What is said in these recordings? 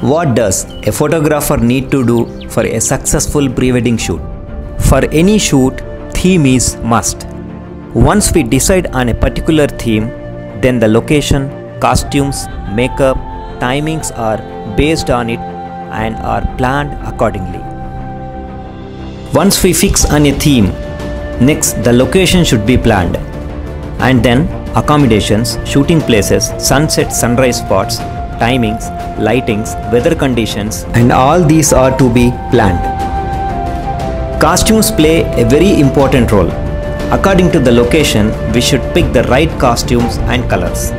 What does a photographer need to do for a successful pre-wedding shoot? For any shoot, theme is must. Once we decide on a particular theme, then the location, costumes, makeup, timings are based on it and are planned accordingly. Once we fix on a theme, next the location should be planned, and then accommodations, shooting places, sunset, sunrise spots, timings, lightings, weather conditions, and all these are to be planned. Costumes play a very important role. According to the location, we should pick the right costumes and colors.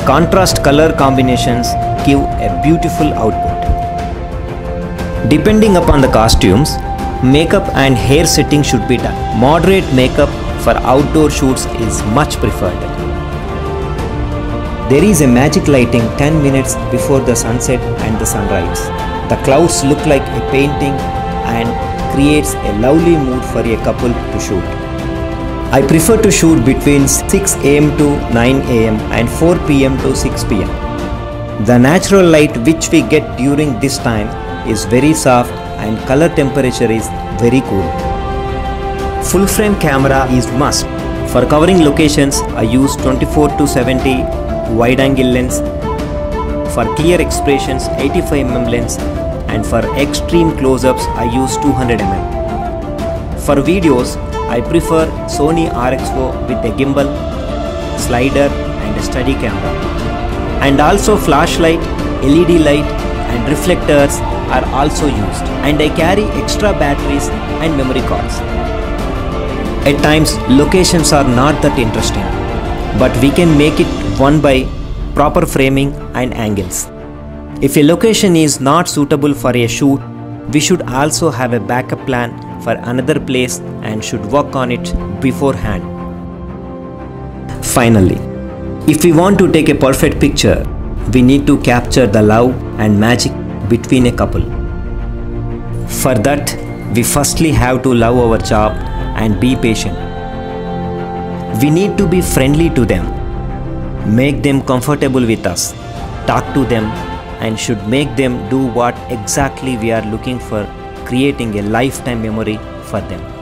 Contrast color combinations give a beautiful output. Depending upon the costumes, makeup and hair setting should be done. Moderate makeup for outdoor shoots is much preferred. There is a magic lighting 10 minutes before the sunset and the sunrise. The clouds look like a painting and creates a lovely mood for a couple to shoot. I prefer to shoot between 6 am to 9 am and 4 pm to 6 pm. The natural light which we get during this time is very soft and color temperature is very cool. Full frame camera is must. For covering locations, I use 24 to 70 wide angle lens. For clear expressions, 85mm lens, and for extreme close-ups, I use 200mm. For videos, I prefer Sony RX4 with a gimbal, slider and a steady camera. And also flashlight, LED light and reflectors are also used, and I carry extra batteries and memory cards. At times, locations are not that interesting, but we can make it one by proper framing and angles. If a location is not suitable for a shoot, we should also have a backup plan for another place and should work on it beforehand. Finally, if we want to take a perfect picture, we need to capture the love and magic between a couple. For that, we firstly have to love our job and be patient. We need to be friendly to them, make them comfortable with us, talk to them, and should make them do what exactly we are looking for, creating a lifetime memory for them.